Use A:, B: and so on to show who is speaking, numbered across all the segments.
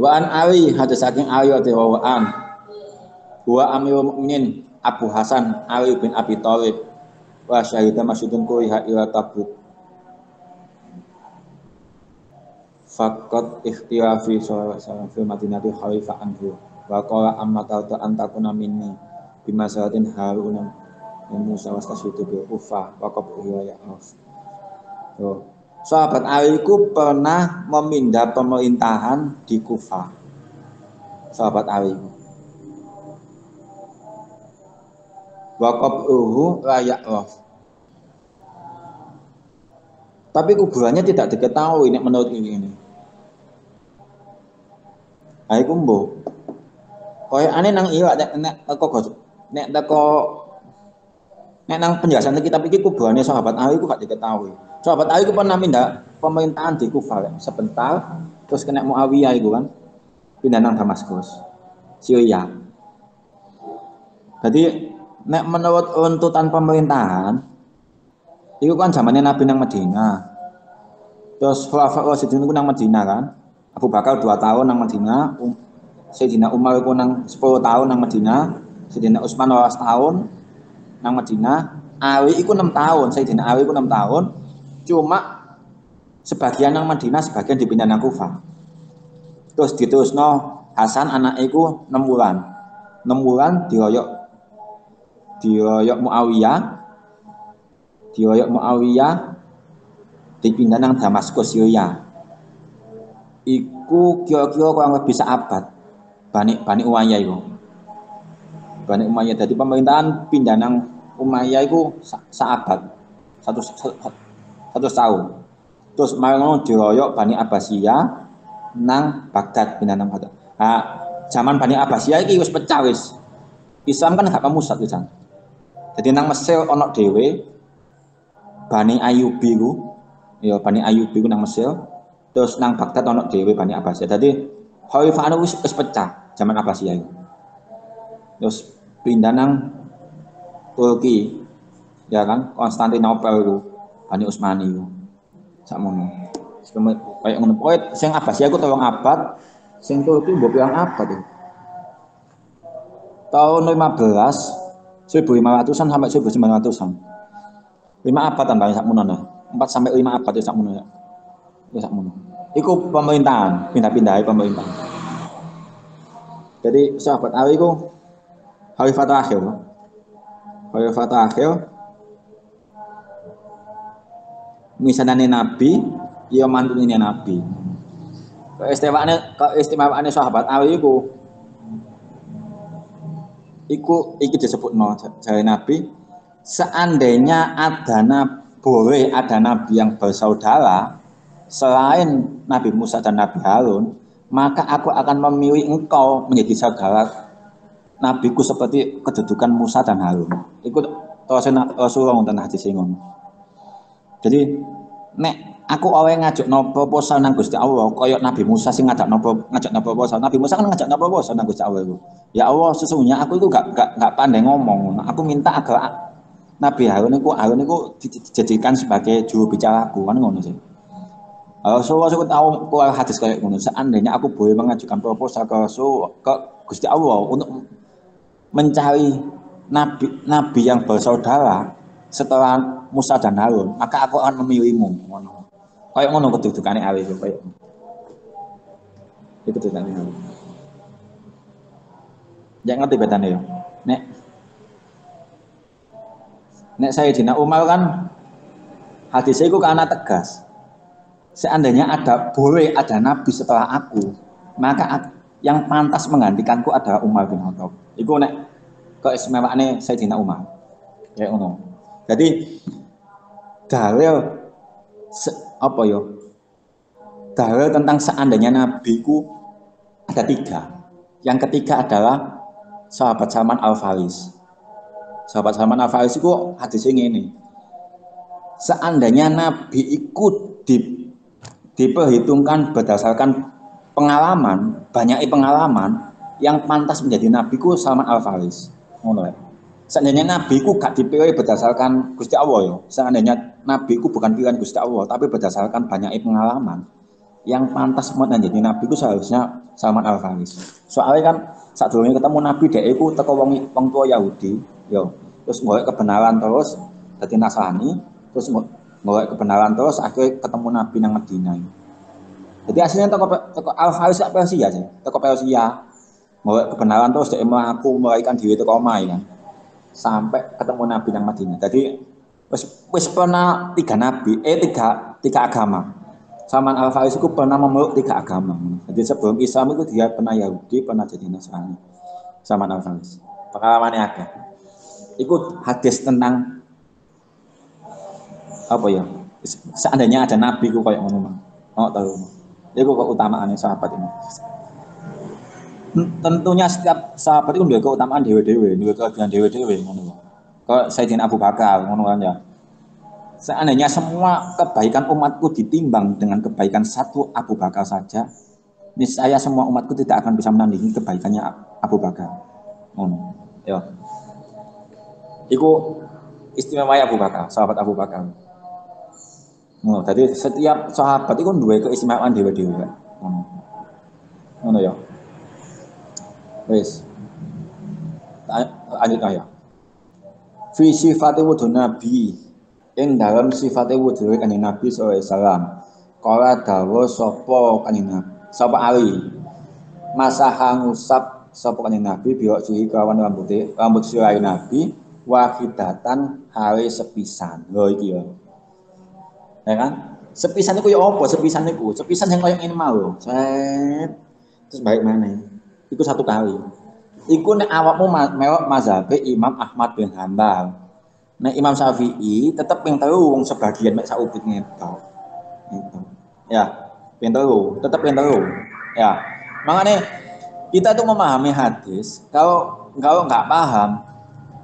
A: Wa an Ali hadis saking Ali radhiyallahu an wa amirul mukminin Abu Hasan Ali bin Abi Thalib wa syahida masyudun kuliha ila Tabuk faqat ikhtilafi sallallahu fil madinati khalifa anhu wa qala amma ta'ta antakuna minni bimasalatin haruna Musa wastasyidu bil Kufah wa qabla ya af. Sahabat Ali ku pernah memindah pemerintahan di Kufah. Sahabat Ali. Wa qabruhu layak rof. Tapi kuburannya tidak diketahui nek menurut ini. Aku mbok. Koyokane nang iwak nek nang penjelasan kitab iki kuburannya sahabat Ali ku gak diketahui. Sahabat Ali itu pernah pindah pemerintahan di Kufah sebentar, terus kena Muawiyah itu kan, pindah nang Damaskus, Syria. Jadi, nek menurut runtutan pemerintahan, itu kan zamannya Nabi nang Madinah. Terus Khulafaur Rasyidin itu nang Madinah kan, Abu Bakar 2 tahun nang Madinah, Sayyidina Umar itu nang 10 tahun nang Madinah, Sayyidina Utsman 12 tahun nang Madinah, Ali itu 6 tahun, Sayyidina Ali itu 6 tahun. Cuma sebagian yang Madinah, sebagian dipindah nang Kufah. Terus diterusno Hasan anak iku 6 bulan. 6 bulan diroyok Muawiyah dipindah nang Damaskus Syria. Iku kira-kira kurang lebih seabad. Bani Umayyah iku. Bani Umayyah jadi pemerintahan pindah nang Umayyah iku seabad. Satu tahun. Terus malah diroyok Bani Abbasiyah nang Baghdad pindah nang Baghdad. Zaman Bani Abbasiyah iki wis pecah wis. Islam kan gak pemusat pisan. Jadi nang Mesir ono dhewe Bani Ayyubi ku, ya Bani Ayyubi ku nang Mesir. Terus nang Baghdad ono dhewe Bani Abbasiyah. Jadi khalifah wis pecah zaman Abbasiyah itu. Terus pindah nang Turki. Ya kan, Konstantinopel itu. Bani Utsmani itu. Sakmono. Kayak ngono pokoke sing Abbasiyah iku 3 abad, sing Turki mbok pirang abad itu. Tahun 1500-an sampai 1900-an. 5 abad tambah sakmono nah. 4 sampai 5 abad itu sakmono ya. Ya sakmono. Iku pemerintahan, pindah-pindahi pemerintahan. Jadi sahabat Ali iku khalifah terakhir. Khalifah terakhir misalnya Nabi, ia mantunya Nabi. Keistimewaannya sahabat Ali iki disebutno jare Nabi, seandainya boleh ada Nabi yang bersaudara selain Nabi Musa dan Nabi Harun, maka aku akan memilih engkau menjadi saudara Nabiku seperti kedudukan Musa dan Harun. Iku Rasulullah ngonten hadis ngono. Jadi nek aku oleh ngajakno proposal nang Gusti Allah kaya Nabi Musa sing ngajakno proposal. Nabi Musa kan ngajakno proposal nang Gusti Allah iku. Ya Allah, sesungguhnya aku itu gak pandai ngomong. Aku minta agar Nabi Harun iku dijadikan sebagai juru bicaraku kan ngono sih. Rasulullah itu tahu keluar hadis kayak ngono. Seandainya aku boleh mengajukan proposal ke Gusti Allah untuk mencari nabi yang bersaudara setelah Musa dan Harun, maka aku akan memilihmu. Kayak ngono kedudukane Ali itu kayak. Itu kedudukane Ali. Jangan ngerti bedane ya. Nek Sayyidina Umar kan hadisnya itu karena tegas. Seandainya boleh ada nabi setelah aku, maka yang pantas menggantikanku adalah Umar bin Khattab. Iku nek keistimewaane Sayyidina Umar. Kayak ngono. Jadi dalil dalil tentang seandainya nabiku ada 3. Yang ketiga adalah sahabat Salman Al-Faris. Sahabat Salman Al-Faris itu hadisnya ini. Seandainya nabi ikut diperhitungkan berdasarkan pengalaman, banyak pengalaman, yang pantas menjadi nabiku Salman Al-Faris. Ngono ya. Seandainya nabi ku gak dipilih berdasarkan Gusti Allah ya. Seandainya nabi ku bukan pilihan Gusti Allah, tapi berdasarkan banyak pengalaman, yang pantas menjadi nabi ku seharusnya Salman Al Farisi. Soalnya kan saat dulu ketemu nabi dia ku teko wong tua Yahudi, yo. Terus mulai kebenaran terus jadi Nasrani, terus mulai kebenaran terus akhirnya ketemu nabi nang Madinah. Jadi aslinya teko Al Farisi Persia sih, teko Persia. Mulai kebenaran terus dia aku melarikan diri teko omah kan. Sampai ketemu Nabi yang Madinah. Jadi wis pernah tiga agama. Salman Al Farisi itu pernah memeluk tiga agama. Jadi sebelum Islam itu dia pernah Yahudi, pernah jadi Nasrani. Salman Al Farisi. Pengalamannya ada. Ikut hadis tentang apa ya? Seandainya ada Nabi ku kayak ngono. Oh tahu. Itu keutamaannya sahabat ini. Tentunya setiap sahabat itu memiliki keutamaan dewe-dewe, memiliki kelebihan dewe-dewe ngono. Kalau Sayyidina Abu Bakar ngono kan ya. Seandainya semua kebaikan umatku ditimbang dengan kebaikan satu Abu Bakar saja, niscaya semua umatku tidak akan bisa menandingi kebaikannya Abu Bakar. Ngono. Ya. Iku istimewa Abu Bakar, sahabat Abu Bakar. Ngono. Jadi setiap sahabat itu duwe keistimewaan dewe-dewe. Ngono. Ngono ya. Wes. Lanjut aja. Fi sifati wudhu Nabi ing dalam sifati wudhu kanjeng Nabi sallallahu alaihi wasallam. Kala dawa sapa kanjeng Nabi, sapa Ali. Masaha ngusap sapa kanjeng Nabi biwak suhi kawan rambut sirah Nabi wahidatan hari sepisan. Lho iki ya. Ya kan? Sepisan iku ya apa? Sepisan iku, sepisan yang koyo ngene mau. Set. Terus baik mana? Iku satu kali. Iku nek awakmu mewak mazhab Imam Ahmad bin Hambal. Nek Imam Syafi'i tetep ping telu wong sebagian mek saubit ngetok. Gitu. Ya, ping telu, tetep ping telu. Ya. Makanya kita tuh memahami hadis, kalau nggak paham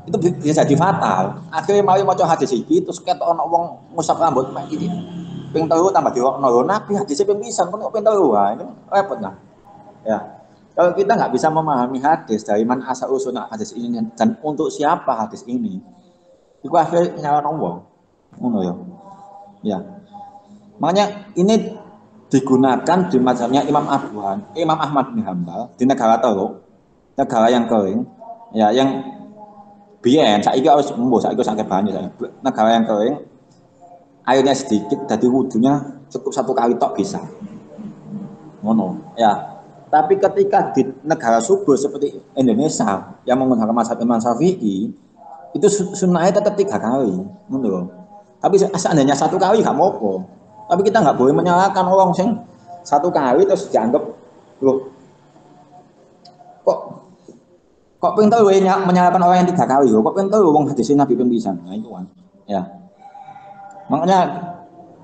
A: itu bisa jadi fatal. Akhirnya mau maca hadis iki terus ketok ana wong ngusap rambut mek iki. Ping telu tambah diwokno lho, Nabi hadisnya ping pisan kok ping telu. Wah, ini repot nah. Ya. Kalau kita nggak bisa memahami hadis dari mana asal usulnya hadis ini dan untuk siapa hadis ini, itu akhirnya nyala wong, ngono ya. Ya, makanya ini digunakan di mazhabnya Imam Ahmad bin Hambal di negara Teluk, negara yang kering, ya yang biyen saiki harus saiki sakit banyak negara yang kering, airnya sedikit, jadi wudhunya cukup satu kali tok bisa, ngono, ya. Tapi ketika di negara subur seperti Indonesia yang menggunakan mazhab Imam Syafi'i itu sunnahnya tetap 3 kali, menurut. Tapi seandainya 1 kali nggak apa-apa. Tapi kita nggak boleh menyalahkan orang sing 1 kali terus dianggap loh kok pintar menyalahkan orang yang 3 kali loh. Kok pintar wong hadis Nabi pembisan. Nah itu kan. Ya. Makanya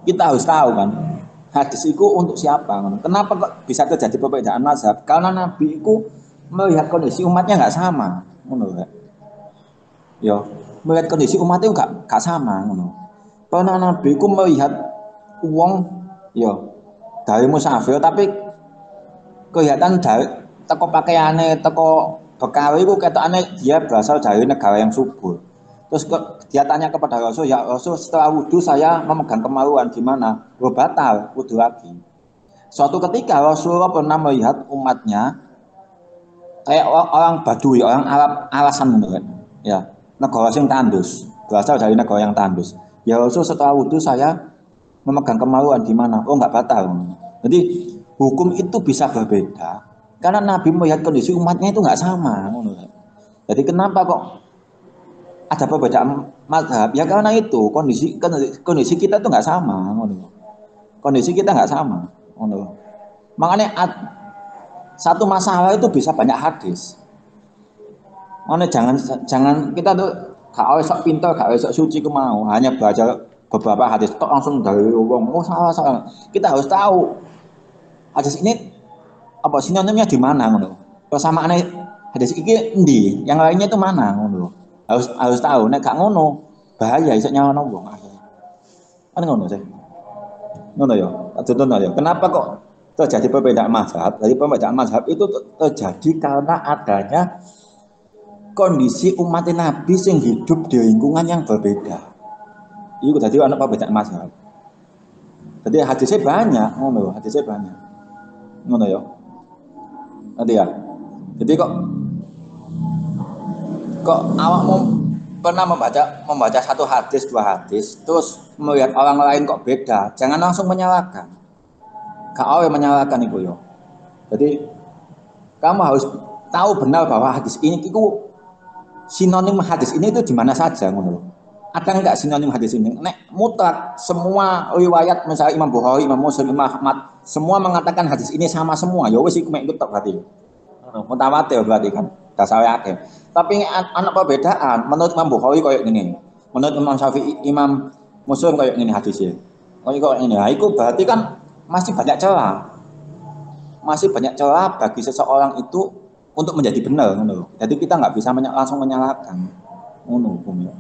A: kita harus tahu kan. Hadis itu untuk siapa? Kenapa kok bisa terjadi perbedaan mazhab? Karena Nabi itu melihat kondisi umatnya nggak sama, menurut. Yo, melihat kondisi umatnya nggak sama, menurut. Karena Nabi itu melihat uang, yo, dari musafir, tapi kelihatan dari teko pakaiannya, teko bekal itu ketokane dia berasal dari negara yang subur. Terus dia tanya kepada Rasul, ya Rasul setelah wudhu saya memegang kemaluan gimana? Batal, wudhu lagi. Suatu ketika Rasulullah pernah melihat umatnya kayak orang Badui, orang Arab alasan menurut, ya negara yang tandus, berasal dari negara yang tandus. Ya Rasul setelah wudhu saya memegang kemaluan gimana? Oh nggak batal. Jadi hukum itu bisa berbeda karena Nabi melihat kondisi umatnya itu nggak sama. Jadi kenapa kok ada perbedaan mazhab? Ya karena itu kondisi kita tuh nggak sama, kondisi kita nggak sama, makanya satu masalah itu bisa banyak hadis. Makanya jangan kita tuh gak sok pintar, gak sok suci kemau, hanya belajar beberapa hadis tok langsung dari wong salah. Kita harus tahu hadis ini apa sinonimnya di mana, persamaannya hadis ini endi, yang lainnya itu mana, harus tahu. Nek gak ngono bahaya iso nyalahno wong akhirnya. Kan ngono sih. Ngono ya. Contohnya ya. Kenapa kok terjadi perbedaan mazhab? Dari perbedaan mazhab itu terjadi karena adanya kondisi umat Nabi yang hidup di lingkungan yang berbeda. Itu tadi ana perbedaan mazhab. Jadi hadisnya banyak, ngono, hadisnya banyak. Ngono ya. Nanti ya. Jadi kok awakmu pernah membaca satu hadis, dua hadis, terus melihat orang lain kok beda, jangan langsung menyalahkan. Gak oleh menyalahkan itu yo. Jadi kamu harus tahu benar bahwa hadis ini itu sinonim hadis ini itu di mana saja, ngono. Ada enggak sinonim hadis ini? Nek mutlak semua riwayat misalnya Imam Bukhari, Imam Muslim, Imam Ahmad semua mengatakan hadis ini sama semua. Ya wis iku mek ikut berarti. Mutawatir berarti kan. Dasar yakin. Tapi anak perbedaan menurut Imam Bukhari kayak gini. Menurut Imam Syafi'i, Imam Muslim kayak gini hadisnya. Kayak ini. Nah, itu berarti kan masih banyak celah. Masih banyak celah bagi seseorang itu untuk menjadi benar, ngono. Jadi kita nggak bisa langsung menyalahkan, ngono hukumnya,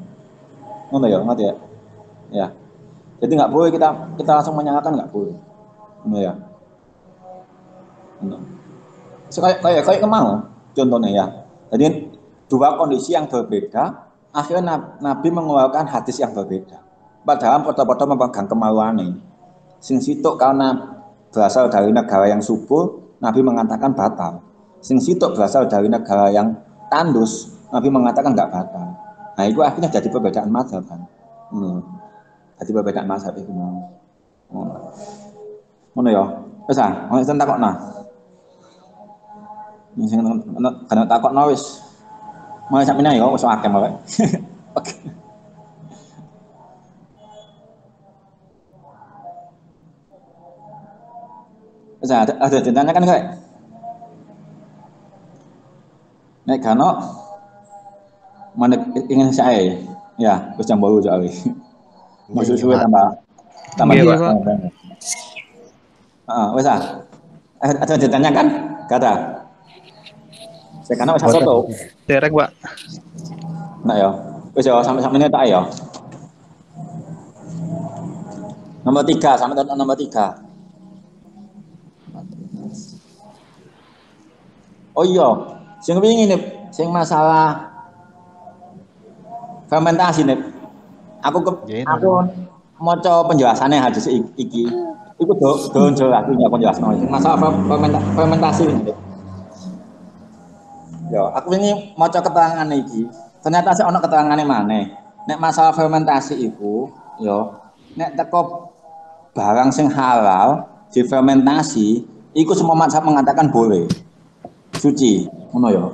A: ngono ya, ngerti ya? Ya. Jadi nggak boleh kita langsung menyalahkan, nggak boleh, ngono ya. Ngono. Kayak kemau, contohnya ya. Jadi dua kondisi yang berbeda, akhirnya Nabi mengeluarkan hadis yang berbeda. Padahal foto-foto memegang kemaluan ini. Sing sitok karena berasal dari negara yang subur, Nabi mengatakan batal. Sing sitok berasal dari negara yang tandus, Nabi mengatakan enggak batal. Nah itu akhirnya jadi perbedaan mazhab kan. Jadi perbedaan mazhab itu mau. Ngono ya. Wis ah, wis takokno. Sing kena takokno wis. Mau sampeyan ya wis akeh malah. Oke. Ada ditanya kan kayak nek kano mana ingin saya ya terus jam baru soalnya masuk suwe tambah
B: Iya,
A: dua
B: Pak.
A: wes ada ditanya kan gak ada saya kano wes soto
B: Derek, Pak.
A: nah ya wes ya sampai ini tak ya nomor 3 sampai nomor 3. Oh iya, sing wingi nih, sing masalah fermentasi nih. Aku maca penjelasannya hadis iki. Iku do jelas punya penjelasan masalah fermentasi ini. Ya, aku ini maca keterangan iki. Ternyata sih ono keterangane maneh. Nek masalah fermentasi iku, ya, nek teko barang sing halal difermentasi, iku semua mazhab mengatakan boleh. Suci, ngono ya.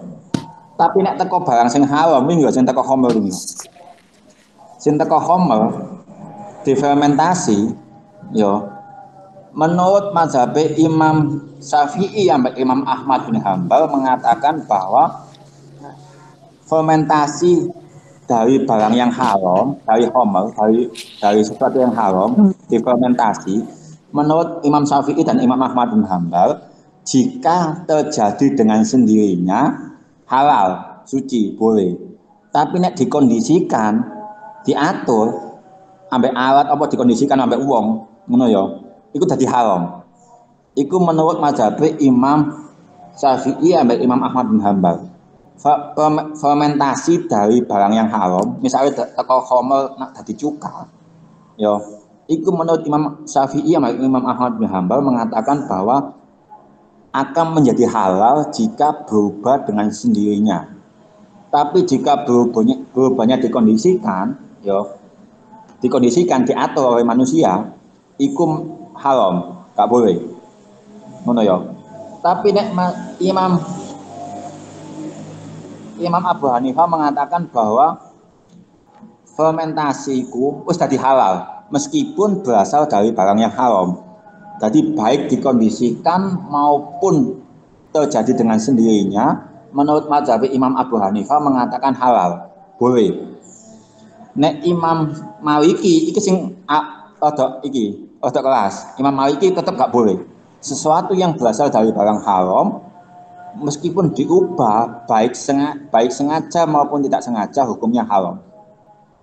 A: Tapi nek teko barang sing haram iki ya sing teko khamr iki. Sing teko khamr difermentasi ya menurut mazhab Imam Syafi'i sampai Imam Ahmad bin Hambal mengatakan bahwa fermentasi dari barang yang haram, dari khamr, dari sesuatu yang haram difermentasi menurut Imam Syafi'i dan Imam Ahmad bin Hambal jika terjadi dengan sendirinya halal, suci, boleh. Tapi nek dikondisikan, diatur, ambek alat apa dikondisikan ambek uang, ngono ya, itu jadi haram. Iku menurut mazhab Imam Syafi'i ambek Imam Ahmad bin Hambal. Fermentasi dari barang yang haram, misalnya teko khamr nak dadi cuka, ya, iku menurut Imam Syafi'i ambek Imam Ahmad bin Hambal mengatakan bahwa akan menjadi halal jika berubah dengan sendirinya. Tapi jika berubahnya dikondisikan, ya, dikondisikan diatur oleh manusia, iku haram, gak boleh. Ngono ya. Tapi nek Imam Abu Hanifah mengatakan bahwa fermentasi iku wis dadi halal meskipun berasal dari barang yang haram. Jadi baik dikondisikan maupun terjadi dengan sendirinya, menurut mazhab Imam Abu Hanifah mengatakan halal, boleh. Nek Imam Maliki iki sing ada kelas. Imam Maliki tetap gak boleh. Sesuatu yang berasal dari barang haram meskipun diubah baik sengaja maupun tidak sengaja hukumnya haram.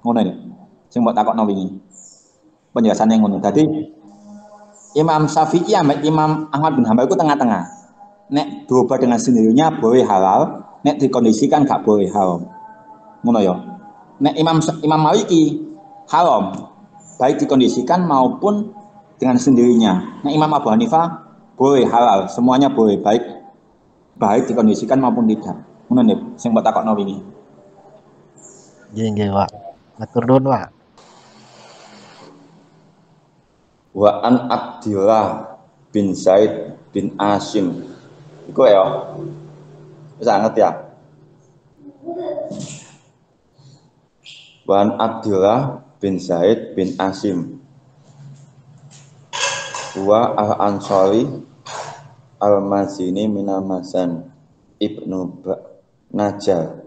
A: Ngono ya. Sing mbok takokno wingi. Penjelasannya ngono. Jadi Imam Syafi'i sama Imam Ahmad bin Hambal itu tengah-tengah. Nek berubah dengan sendirinya boleh halal, nek dikondisikan gak boleh haram. Ngono ya. Nek Imam Maliki haram, baik dikondisikan maupun dengan sendirinya. Nek Imam Abu Hanifah boleh halal, semuanya boleh, baik dikondisikan maupun tidak. Ngono nih, sing mbok takokno wingi.
B: Nggih, Pak. Matur nuwun, Pak.
A: Wa an Abdillah bin Zaid bin Asim. Iku ya. Wis ngerti ya. Wa an Abdillah bin Zaid bin Asim. Wa al-Ansari al-Mazini minal Mazan Ibnu Najar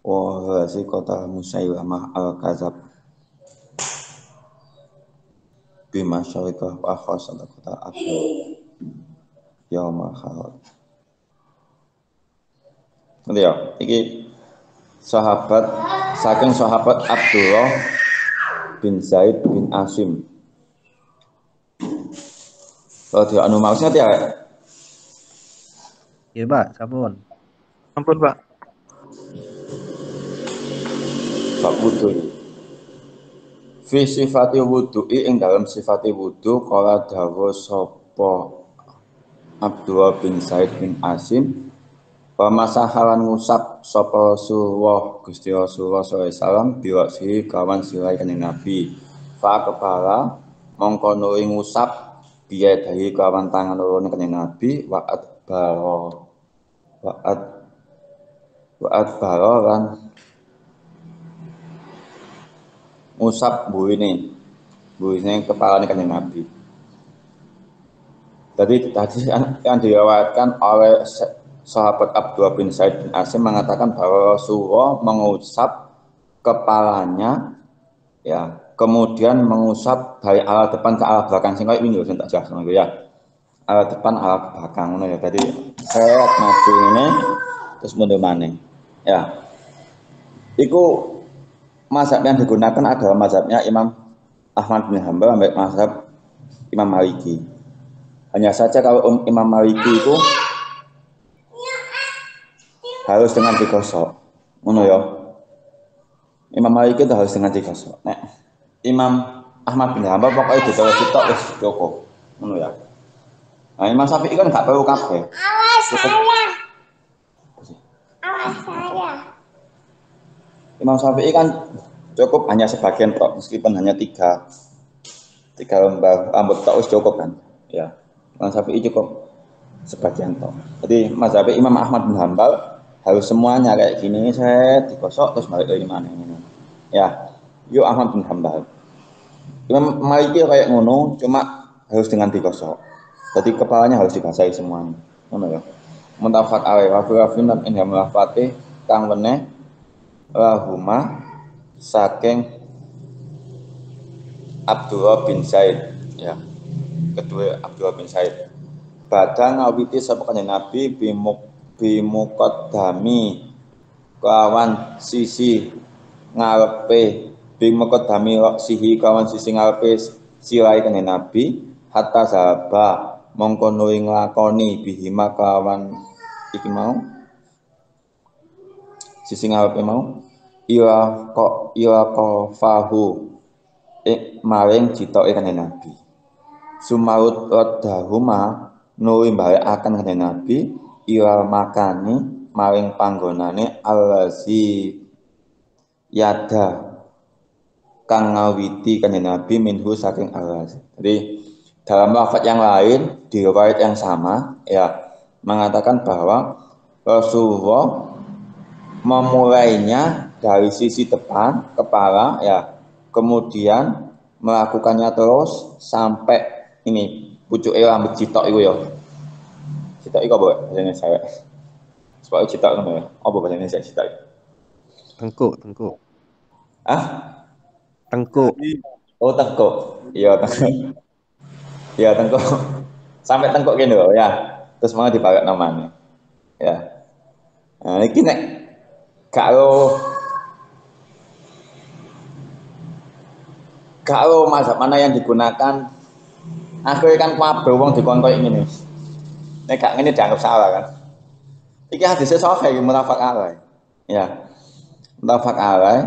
A: wa Ghazi kota Musailamah al-Kazab bima syarikah wa khasata kota Abu Yaumah Khalad. Nanti ya, ini sahabat saking sahabat Abdullah bin Zaid bin Asim. Kalau dia anu maksudnya dia
B: Nggih, Pak, sampun.
C: Ampun, Pak.
A: bab wudu. Fi sifati wudu'i ing dalam sifati wudu kala dawuh sapa Abdullah bin Zaid bin Asim pemasahalan ngusap sapa Rasulullah Gusti Rasulullah sallallahu alaihi wasallam biwasi kawan silai kanjeng Nabi. Fa kepala mongko nuli ngusap biya dari kawan tangan loro kanjeng Nabi wa'at baro lan ngusap burine kepalane kanjeng Nabi. Tadi yang diriwayatkan oleh sahabat Abdullah bin Zaid bin Asim mengatakan bahwa Rasulullah mengusap kepalanya, ya, kemudian mengusap dari arah depan ke arah belakang sehingga ini tak jelas ya. Arah depan arah belakang ya. Tadi saya maju ini terus mundur maneh. Ya. Iku mazhab yang digunakan adalah mazhabnya Imam Ahmad bin Hanbal sampai mazhab Imam Maliki. Hanya saja kalau Imam Maliki itu harus dengan digosok. Ngono ya. Imam Maliki itu harus dengan digosok. Nek Imam Ahmad bin Hanbal pokoknya digosok sitok wis cukup. Ngono ya. Nah, Imam Syafi'i kan gak perlu kabeh.
D: Awas saya. Awas saya.
A: Imam Syafi'i kan cukup hanya sebagian tok, meskipun hanya tiga lembar rambut tok wis cukup kan. Ya. Imam Syafi'i cukup sebagian tok. Jadi mazhab Imam Ahmad bin Hanbal harus semuanya kayak gini, saya digosok terus balik lagi mana ini. Ya, yuk Ahmad bin Hanbal. Imam Maliki kayak ngono, cuma harus dengan digosok. Jadi kepalanya harus dibasahi semuanya. Ngono ya. Muntafaq alaihi wa firafin dan inham lafate kang weneh lahuma saking Abdullah bin Zaid, ya. Kedua Abdullah bin Zaid. Badang ngawiti sapa kanjeng Nabi bimuqaddami kawan sisi ngarepe bimuqaddami sihi kawan sisi ngarepe silai kanjeng Nabi hatta zaba mongko nuli nglakoni bihima kawan iki mau sisi ngarepe mau ila fahu maring citoke kanjeng Nabi sumaut radahuma nuli mbalekaken kanjeng Nabi ila makani maring panggonane allazi yada kang ngawiti kanjeng Nabi minhu saking allazi. Jadi dalam lafaz yang lain di riwayat yang sama ya mengatakan bahwa Rasulullah memulainya dari sisi depan kepala ya, kemudian melakukannya terus sampai ini pucuk rambut citok itu ya. Citok itu apa bahasanya saya? Supaya citok kan ya. Apa bahasanya saya citok?
B: Tengkuk.
A: Ah?
B: Tengkuk.
A: Oh, tengkuk. Iya, tengkuk. Iya, tengkuk. Sampai tengkuk gini loh ya. Terus mau dipakai namanya. Ya. Nah, ini nek kalau mazhab mana yang digunakan, akhirnya kan kabeh wong dikon koyo ngene. Nek gak ngene dianggap salah kan. Iki hadisnya sahih muttafaq alaih. Ya, muttafaq alaih.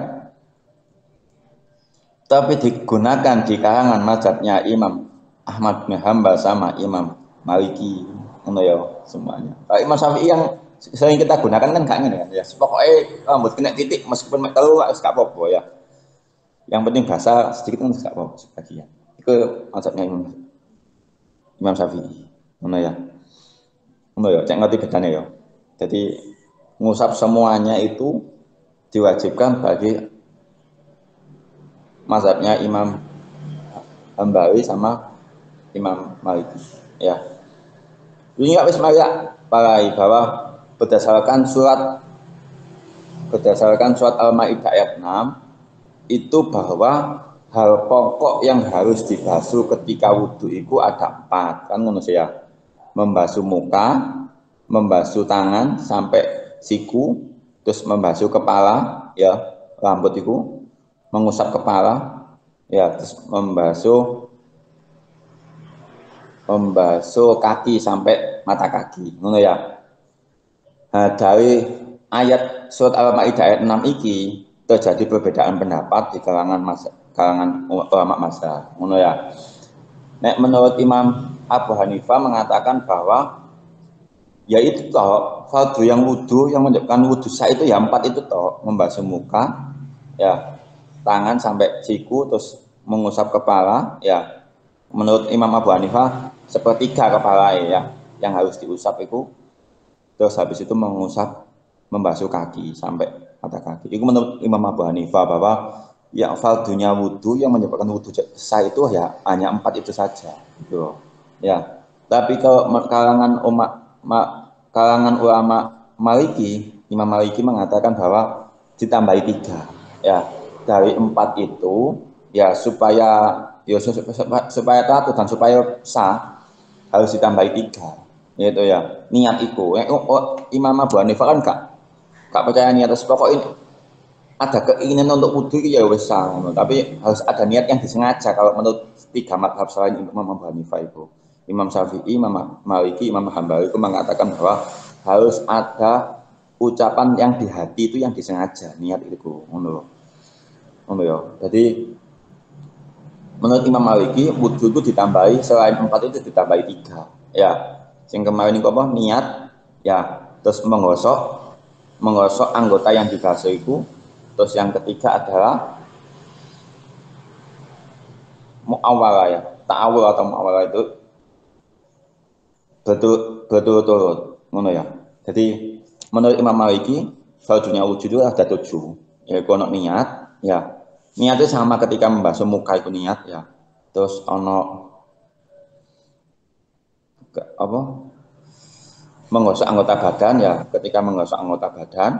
A: Tapi digunakan di kalangan mazhabnya Imam Ahmad bin Hambal sama Imam Maliki, ngono ya semuanya. Imam Syafi'i yang sering kita gunakan kan gak ngene kan ya. Pokoknya rambut kena titik meskipun mek telu wis gak apa-apa ya. Yang penting bahasa sedikit kan gak apa-apa sebagian. Itu mazhabnya Imam Syafi'i. Ngono ya. Ngono ya, cek ngerti bedanya ya. Jadi ngusap semuanya itu diwajibkan bagi mazhabnya Imam Hambali sama Imam Maliki. Ya. Ini nggak wis maya parai bahwa berdasarkan surat Al-Maidah ayat 6 itu bahwa hal pokok yang harus dibasuh ketika wudhu itu ada 4 kan manusia, membasuh muka, membasuh tangan sampai siku, terus membasuh kepala ya rambut itu, mengusap kepala ya, terus membasuh kaki sampai mata kaki, ngono ya. Nah, dari ayat surat Al-Maidah ayat 6 iki terjadi perbedaan pendapat di kalangan ulama mazhab, ngono ya. Nek menurut Imam Abu Hanifah mengatakan bahwa ya itu toh fardu yang wudhu yang menyebabkan wudhu sah itu ya 4 itu toh, membasuh muka ya, tangan sampai siku, terus mengusap kepala ya. Menurut Imam Abu Hanifah sepertiga kepala ya yang harus diusap itu, terus habis itu membasuh kaki sampai mata kaki. Itu menurut Imam Abu Hanifah bahwa yang fardunya wudhu yang menyebabkan wudhu sah itu ya hanya 4 itu saja gitu ya. Tapi kalau kalangan ulama Maliki, Imam Maliki mengatakan bahwa ditambahi 3 ya, dari 4 itu ya supaya taat dan supaya sah harus ditambahi 3, yaitu ya niat itu. Imam Abu Hanifah kan gak percaya niat, pokok ini ada keinginan untuk wudhu ya wes sah, tapi harus ada niat yang disengaja. Kalau menurut 3 mazhab selain Imam Abu Hanifah itu, Imam Syafi'i, Imam Maliki, Imam Hambali itu mengatakan bahwa harus ada ucapan yang di hati itu yang disengaja, niat itu, ngono ya. Jadi menurut Imam Maliki wudhu itu ditambahi, selain 4 itu ditambahi 3 ya. Yang kemarin itu apa? Niat ya, terus menggosok anggota yang dibasuh itu, terus yang ketiga adalah mu'awwalah ya, ta'awul atau mu'awwalah itu betul-betul ngono ya. Jadi menurut Imam Maliki fardunya wudhu itu ada 7 ya, kono niat ya. Niatnya sama ketika membasuh muka itu niat ya. Terus ono apa? Menggosok anggota badan ya, ketika menggosok anggota badan.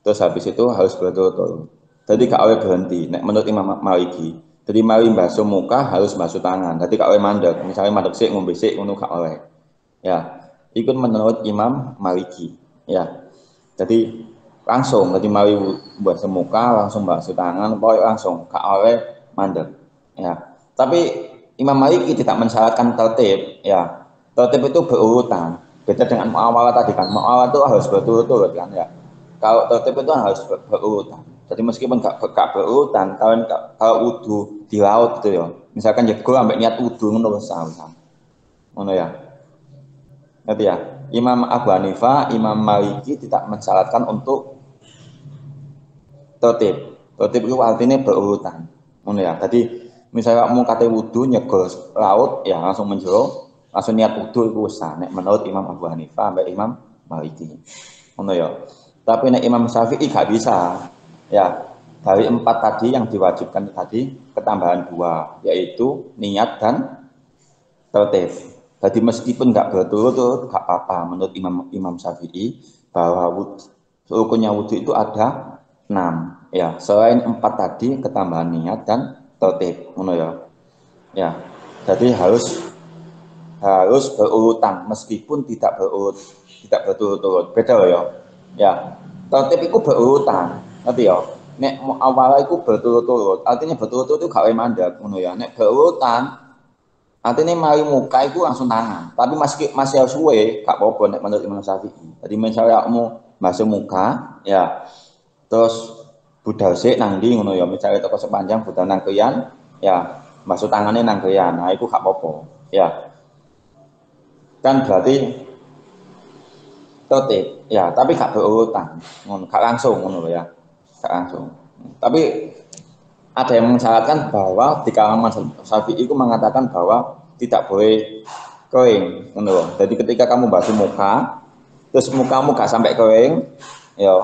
A: Terus habis itu harus betul-betul. Jadi gak boleh berhenti. Nek menurut Imam Maliki, jadi mari basuh muka harus basuh tangan. Jadi gak boleh mandek. Misalnya mandek sik ngombe sik ngono gak oleh. Ya, ikut menurut Imam Maliki. Ya, jadi langsung jadi mari basuh muka langsung basuh tangan, pokoknya langsung gak oleh mandek. Ya, tapi Imam Maliki tidak mensyaratkan tertib. Ya, tertib itu berurutan. Beda dengan mu'awalah tadi kan. Mu'awalah itu harus berturut-turut kan ya. Kalau tertib itu harus berurutan. Jadi meskipun gak berurutan, kalau wudhu di laut gitu ya. Misalkan jegol sampai niat wudhu ngono wis ngono ya. Ngerti ya? Imam Abu Hanifah, Imam Maliki tidak mensyaratkan untuk tertib. Tertib itu artinya berurutan. Ngono ya. Jadi misalnya mau kate wudhu nyegol laut ya langsung menjero, langsung niat wudhu itu wis sah. Nek menurut Imam Abu Hanifah sampai Imam Maliki. Ngono ya. Tapi nek Imam Syafi'i gak bisa. Ya, dari 4 tadi yang diwajibkan tadi ketambahan 2 yaitu niat dan tertib. Jadi meskipun nggak berturut-turut nggak apa-apa menurut Imam Syafi'i bahwa rukunnya wudhu itu ada 6 ya, selain 4 tadi ketambahan niat dan tertib, ngono ya. Ya, jadi harus berurutan meskipun tidak berturut-turut. Beda loh ya. Ya, tertib itu berurutan, ngerti ya. Nek awalnya itu berturut-turut, artinya berturut-turut itu gak mandek, ngono ya. Nek berurutan Artinya mari muka itu langsung tangan, tapi masih harus suwe, gak apa-apa nek menurut Imam Syafi'i. Jadi misalnya kamu basuh muka, ya, terus budal sik nang ndi ngono ya, misalnya toko sepanjang budal nang kriyan, ya, basuh tangannya nang kriyan. Nah, itu gak apa-apa. Ya, kan berarti tertib. Ya, tapi gak berurutan, ngono, gak langsung ngono ya. Gak langsung. Tapi ada yang mensyaratkan bahwa di kalangan Syafi'i itu mengatakan bahwa tidak boleh kering, ngono. Jadi ketika kamu basuh muka, terus mukamu gak sampai kering, ya,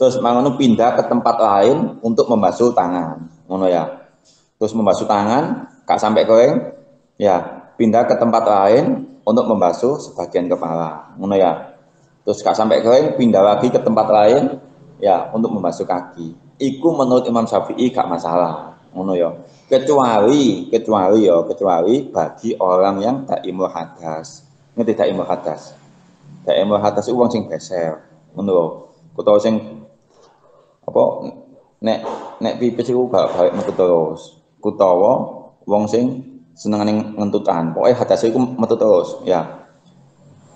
A: terus mangono pindah ke tempat lain untuk membasuh tangan, ngono ya. Terus membasuh tangan, gak sampai kering, ya, pindah ke tempat lain untuk membasuh sebagian kepala, ngono ya. Terus gak sampai kering, pindah lagi ke tempat lain, ya, untuk membasuh kaki. Iku menurut Imam Syafi'i gak masalah, ngono ya. Kecuali bagi orang yang daimul hadas. Ngerti daimul hadas? Daimul hadas itu wong sing beser, ngono lho. Kutawa sing apa nek nek pipis iku gak balik metu terus. Kutawa wong sing senengane ngentutan. Pokoke hadas iku metu terus, ya.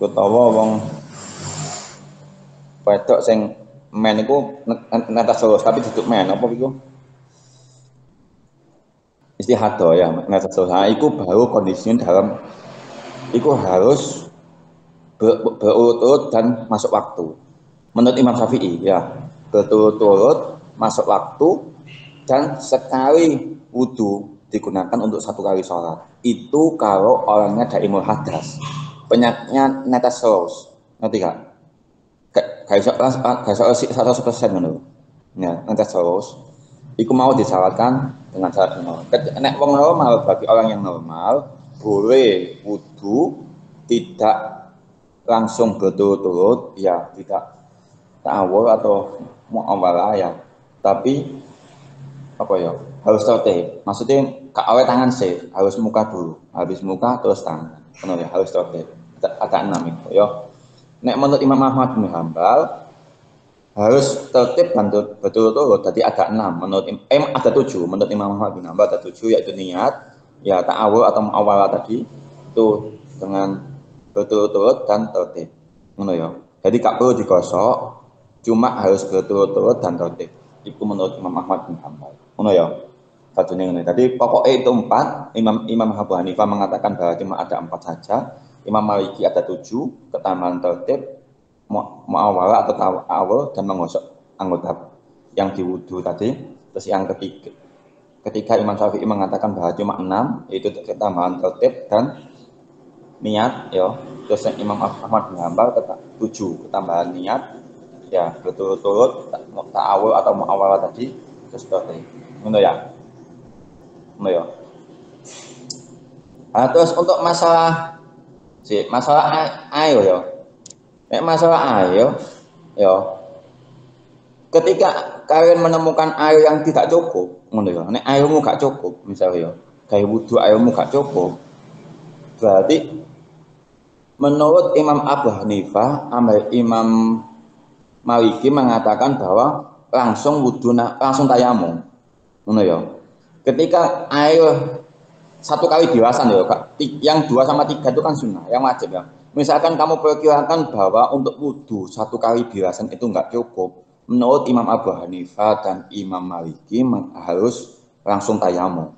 A: Kutawa wong wedok sing men iku netes terus tapi duduk men apa iku? Istihadah ya, netes terus. Nah, iku baru kondisinya dalam iku harus berurut-urut dan masuk waktu. Menurut Imam Syafi'i ya, berturut-turut masuk waktu dan sekali wudhu digunakan untuk satu kali sholat. Itu kalau orangnya daimul hadas, penyakitnya netes terus, ngerti gak? Gak iso 100% ngono. Ya, netes terus. Iku mau disyaratkan dengan syarat normal. Nek wong normal, bagi orang yang normal boleh wudhu tidak langsung berturut-turut, ya, tidak ta'awur atau mu'awalah ya, tapi apa ya, harus tertib. Maksudnya gak awet tangan sih, harus muka dulu, habis muka terus tangan, benar ya, harus tertib. Ada 6 itu ya. Nek menurut Imam Ahmad bin Hambal harus tertib dan berturut-turut, jadi ada 6 menurut ada 7 menurut Imam Ahmad bin Hambal, ada 7, yaitu niat, ya, ta'awur atau mu'awalah tadi itu dengan berturut-turut dan tertib, ngono ya. Jadi gak perlu digosok, cuma harus berturut-turut dan tertib. Itu menurut Imam Ahmad bin Hambal, ngono ya. Satunya ini. Tadi pokoknya itu 4. Imam Abu Hanifah mengatakan bahwa cuma ada 4 saja. Imam Maliki ada 7, ketambahan tertib, mu'awalah atau ta'awul dan menggosok anggota yang diwudu tadi. Terus yang ketika Imam Syafi'i mengatakan bahwa cuma 6, yaitu ketambahan tertib dan niat ya. Terus Imam Ahmad bin Hambal 7, ketambahan niat, ya, berturut-turut ta'awul atau mu'awalah tadi, terus tertib, ngono ya. Ngono ya. Nah, terus untuk masalah air ya. Masalah air ya. Ketika kalian menemukan air yang tidak cukup, ngono ya. Nek airmu gak cukup misalnya ya, kayak wudhu airmu gak cukup, berarti menurut Imam Abu Hanifah, Imam Maliki mengatakan bahwa langsung wudhu, langsung tayamum, ngono ya. Ketika air satu kali bilasan ya, yang 2 sama 3 itu kan sunnah, yang wajib ya. Misalkan kamu perkirakan bahwa untuk wudhu 1 kali bilasan itu nggak cukup, menurut Imam Abu Hanifah dan Imam Maliki harus langsung tayamum.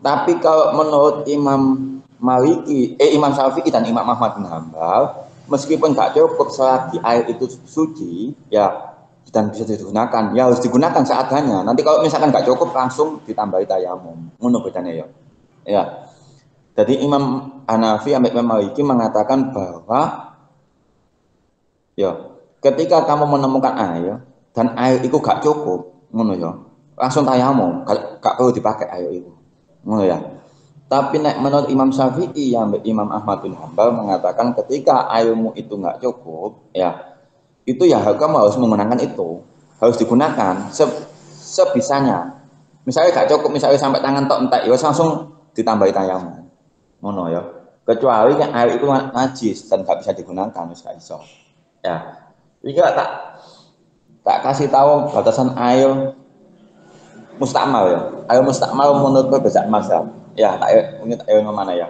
A: Tapi kalau menurut Imam Syafi'i dan Imam Ahmad bin Hambal, meskipun nggak cukup selagi air itu suci, ya, dan bisa digunakan, ya harus digunakan seadanya. Nanti kalau misalkan nggak cukup, langsung ditambahi tayamum. Ngono bedanya ya. Ya. Jadi Imam Hanafi sampai Imam Maliki mengatakan bahwa ya, ketika kamu menemukan air dan air itu gak cukup, ngono ya, langsung tayamum, gak perlu dipakai air itu. Ngono ya. Tapi menurut Imam Syafi'i yang Imam Ahmad bin Hambal mengatakan ketika airmu itu nggak cukup, ya, itu ya kamu harus menggunakan itu, harus digunakan sebisanya. Misalnya gak cukup, misalnya sampai tangan tok entek, ya langsung ditambahi tayamum, ngono ya. Kecuali air itu najis dan gak bisa digunakan, gak iso. Ya, ini tak kasih tahu batasan air mustakmal ya. Air mustakmal menurut perbedaan mazhab. Ya, tak ingat air mana ya.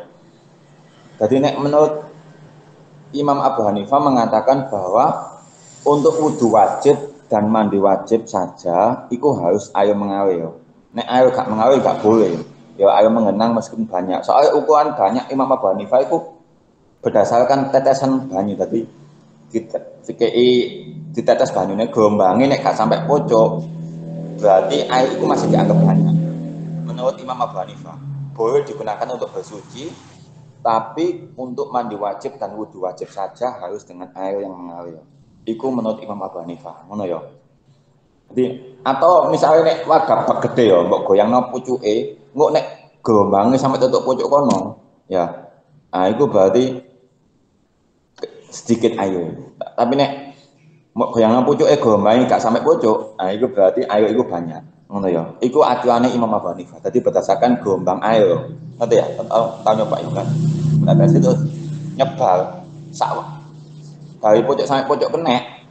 A: Jadi nek menurut Imam Abu Hanifah mengatakan bahwa untuk wudhu wajib dan mandi wajib saja itu harus air mengalir. Nek air gak mengalir gak boleh. Ya air mengenang meskipun banyak. Soalnya ukuran banyak Imam Abu Hanifah itu berdasarkan tetesan banyu. Tadi ditetes banyunya gelombangnya nek gak sampai pojok berarti air itu masih dianggap banyak. Menurut Imam Abu Hanifah boleh digunakan untuk bersuci, tapi untuk mandi wajib dan wudhu wajib saja harus dengan air yang mengalir. Iku menurut Imam Abu Hanifah. Ngono ya. Jadi atau misalnya nek wadah gede ya, mbok goyangno pucuke, engko nek gelombangnya sampai tutup pucuk kono, ya. Nah, itu berarti sedikit air. Tapi nek mbok goyangno pucuke gelombangnya gak sampai pucuk, nah itu berarti air itu banyak. Ngono ya. Iku acuane Imam Abu Hanifah. Jadi berdasarkan gelombang air. Ngerti ya? Tahu nyoba ya kan? Nah, dari situ nyebal sak dari pojok sampai pojok kena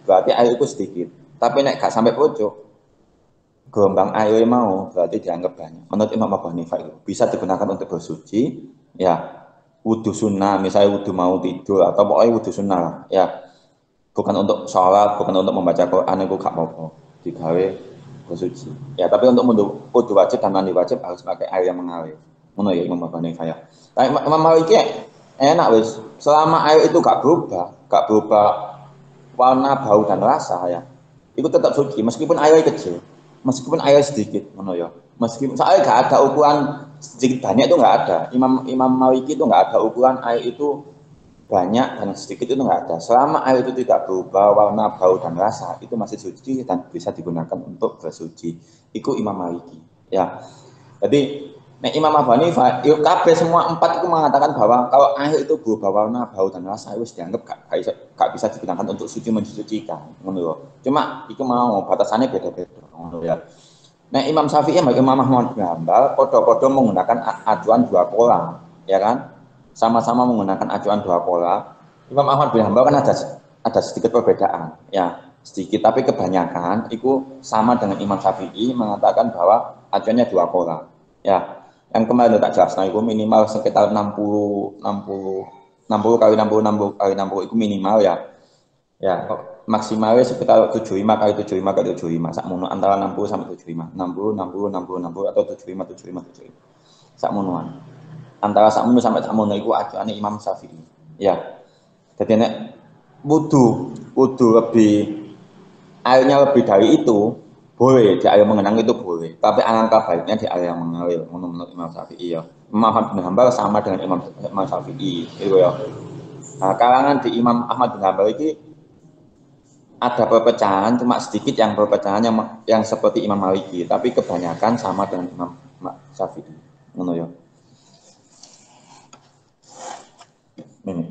A: berarti air itu sedikit, tapi nek gak sampai pojok gelombang air mau berarti dianggap banyak. Menurut Imam Abu Hanifah itu bisa digunakan untuk bersuci, ya wudhu sunnah, misalnya wudhu mau tidur atau pokoknya wudhu sunnah lah, ya bukan untuk sholat, bukan untuk membaca Quran, itu gak apa-apa digawe bersuci. Ya tapi untuk wudhu wajib dan mandi wajib harus pakai air yang mengalir. Menurut Imam Abu Hanifah ya. Tapi Imam Maliki enak wis, selama air itu gak berubah warna, bau dan rasa ya. Itu tetap suci meskipun air kecil, meskipun air sedikit, ngono ya. Meskipun saya gak ada ukuran sedikit banyak itu nggak ada. Imam Imam Maliki itu nggak ada ukuran air itu banyak dan sedikit itu nggak ada. Selama air itu tidak berubah warna, bau dan rasa, itu masih suci dan bisa digunakan untuk bersuci. Itu Imam Maliki. Ya, jadi nek Imam Abu Hanifah, yuk kabeh semua empat itu mengatakan bahwa kalau air itu berubah warna, bau dan rasa itu dianggap gak bisa digunakan untuk suci mensucikan, ngono. Cuma itu mau batasannya beda-beda, ngono ya. Nek Imam Syafi'i sama Imam Ahmad bin Hambal podo-podo menggunakan acuan dua pola, ya kan? Sama-sama menggunakan acuan dua pola. Imam Ahmad bin Hambal kan ada sedikit perbedaan, ya sedikit, tapi kebanyakan itu sama dengan Imam Syafi'i mengatakan bahwa acuannya dua pola, ya. Yang kemarin tak jelas, nah itu minimal sekitar 60 kali 60 60 kali 60 itu minimal ya. Ya, maksimalnya sekitar 75 kali 75 kali 75. Sakmono antara 60 sampai 75. 60 60 60 60 atau 75 75 75. Sakmonoan. Antara sakmono sampai sakmono itu acuane Imam Syafi'i. Ya. Jadi nek wudu lebih airnya lebih dari itu boleh di air mengenang itu boleh, tapi alangkah baiknya di air yang mengalir menurut Imam Syafi'i ya. Imam Ahmad bin Hambal sama dengan Imam Syafi'i itu ya. Nah, kalangan di Imam Ahmad bin Hambal ini ada perpecahan, cuma sedikit yang perpecahan yang seperti Imam Maliki, tapi kebanyakan sama dengan Imam Syafi'i. Ngono ya. Ini.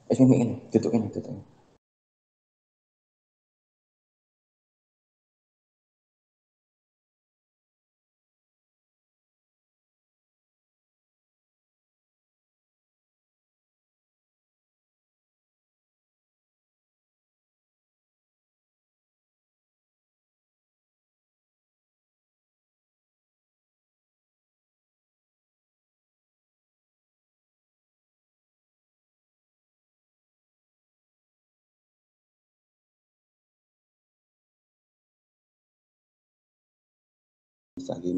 A: Ini, tutup ini, tutup ini. Lagi